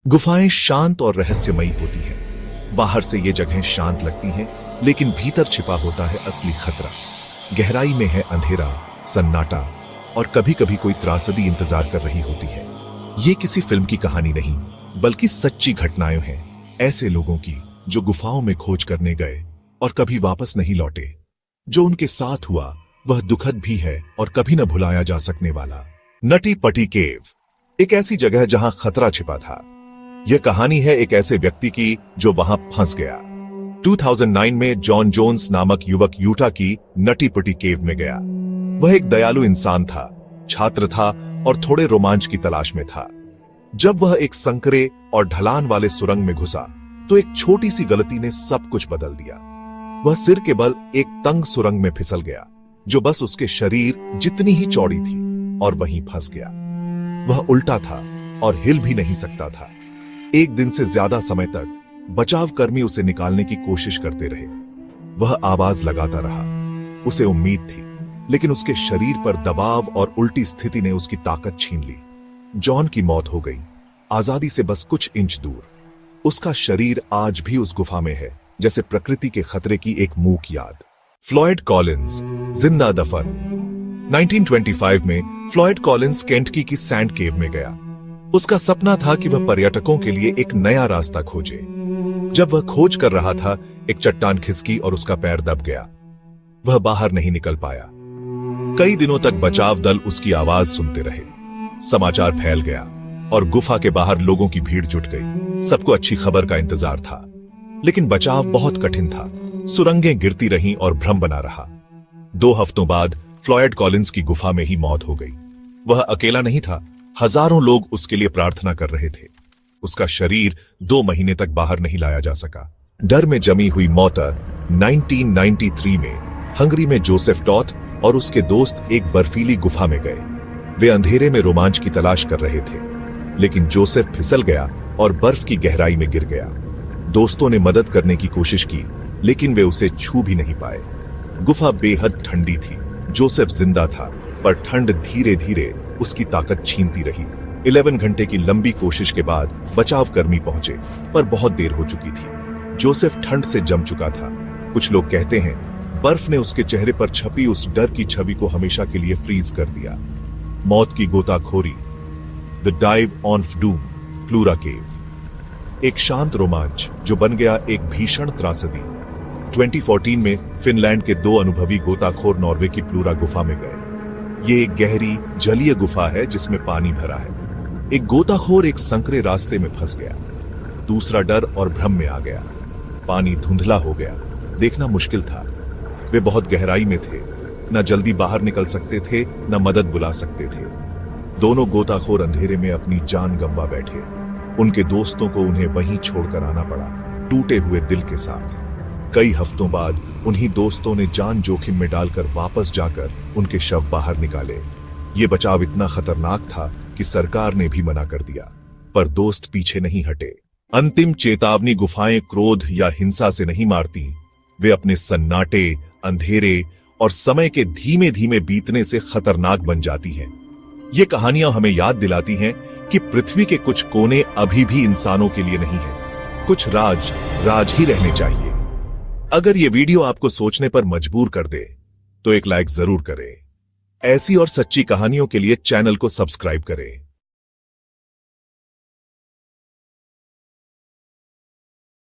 गुफाएं शांत और रहस्यमयी होती हैं। बाहर से ये जगहें शांत लगती हैं, लेकिन भीतर छिपा होता है असली खतरा। गहराई में है अंधेरा, सन्नाटा और कभी कभी कोई त्रासदी इंतजार कर रही होती है। ये किसी फिल्म की कहानी नहीं, बल्कि सच्ची घटनाएं हैं, ऐसे लोगों की जो गुफाओं में खोज करने गए और कभी वापस नहीं लौटे। जो उनके साथ हुआ वह दुखद भी है और कभी न भुलाया जा सकने वाला। नटी पटी केव, एक ऐसी जगह जहां खतरा छिपा था। यह कहानी है एक ऐसे व्यक्ति की जो वहां फंस गया। 2009 में जॉन जोन्स नामक युवक यूटा की नटी पटी केव में गया। वह एक दयालु इंसान था, छात्र था और थोड़े रोमांच की तलाश में था। जब वह एक संकरे और ढलान वाले सुरंग में घुसा तो एक छोटी सी गलती ने सब कुछ बदल दिया। वह सिर के बल एक तंग सुरंग में फिसल गया जो बस उसके शरीर जितनी ही चौड़ी थी, और वहीं फंस गया। वह उल्टा था और हिल भी नहीं सकता था। एक दिन से ज्यादा समय तक बचाव कर्मी उसे निकालने की कोशिश करते रहे। वह आवाज लगाता रहा, उसे उम्मीद थी, लेकिन उसके शरीर पर दबाव और उल्टी स्थिति ने उसकी ताकत छीन ली। जॉन की मौत हो गई, आजादी से बस कुछ इंच दूर। उसका शरीर आज भी उस गुफा में है, जैसे प्रकृति के खतरे की एक मूक याद। फ्लॉयड कॉलिंस, जिंदा दफन। 1925 में फ्लॉयड कॉलिंस केंटकी की सैंड केव में गया। उसका सपना था कि वह पर्यटकों के लिए एक नया रास्ता खोजे। जब वह खोज कर रहा था, एक चट्टान खिसकी और उसका पैर दब गया। वह बाहर नहीं निकल पाया। कई दिनों तक बचाव दल उसकी आवाज सुनते रहे। समाचार फैल गया और गुफा के बाहर लोगों की भीड़ जुट गई। सबको अच्छी खबर का इंतजार था, लेकिन बचाव बहुत कठिन था। सुरंगें गिरती रहीं और भ्रम बना रहा। 2 हफ्तों बाद फ्लॉयड कॉलिंस की गुफा में ही मौत हो गई। वह अकेला नहीं था, हजारों लोग उसके लिए प्रार्थना कर रहे थे। उसका शरीर 2 महीने तक बाहर नहीं लाया जा सका। डर में जमी हुई मौत 1993 में हंगरी में जोसेफ टॉथ और उसके दोस्त एक बर्फीली गुफा में गए। वे अंधेरे में रोमांच की तलाश कर रहे थे, लेकिन जोसेफ फिसल गया और बर्फ की गहराई में गिर गया। दोस्तों ने मदद करने की कोशिश की, लेकिन वे उसे छू भी नहीं पाए। गुफा बेहद ठंडी थी। जोसेफ जिंदा था, पर ठंड धीरे धीरे उसकी ताकत छीनती रही। 11 घंटे की लंबी कोशिश के बाद बचाव कर्मी पहुंचे, पर बहुत देर हो चुकी थी। जोसेफ ठंड से जम चुका था। कुछ लोग कहते हैं बर्फ ने उसके चेहरे पर छपी उस डर की छवि को हमेशा के लिए फ्रीज कर दिया। मौत की गोताखोरी, the dive on doom, Plura cave. एक शांत रोमांच जो बन गया एक भीषण त्रासदी। 2014 में फिनलैंड के 2 अनुभवी गोताखोर नॉर्वे की प्लूरा गुफा में गए। ये एक गहरी जलीय गुफा है जिसमें पानी भरा है। एक गोताखोर एक संकरे रास्ते में फंस गया। दूसरा डर और भ्रम में आ गया। पानी धुंधला हो गया, देखना मुश्किल था। वे बहुत गहराई में थे, न जल्दी बाहर निकल सकते थे, न मदद बुला सकते थे। दोनों गोताखोर अंधेरे में अपनी जान गंवा बैठे। उनके दोस्तों को उन्हें वहीं छोड़कर आना पड़ा, टूटे हुए दिल के साथ। कई हफ्तों बाद उन्हीं दोस्तों ने जान जोखिम में डालकर वापस जाकर उनके शव बाहर निकाले। ये बचाव इतना खतरनाक था कि सरकार ने भी मना कर दिया, पर दोस्त पीछे नहीं हटे। अंतिम चेतावनी, गुफाएं क्रोध या हिंसा से नहीं मारती, वे अपने सन्नाटे, अंधेरे और समय के धीमे धीमे बीतने से खतरनाक बन जाती हैं। ये कहानियां हमें याद दिलाती हैं कि पृथ्वी के कुछ कोने अभी भी इंसानों के लिए नहीं है। कुछ राज राज ही रहने चाहिए। अगर ये वीडियो आपको सोचने पर मजबूर कर दे तो एक लाइक जरूर करें। ऐसी और सच्ची कहानियों के लिए चैनल को सब्सक्राइब करें।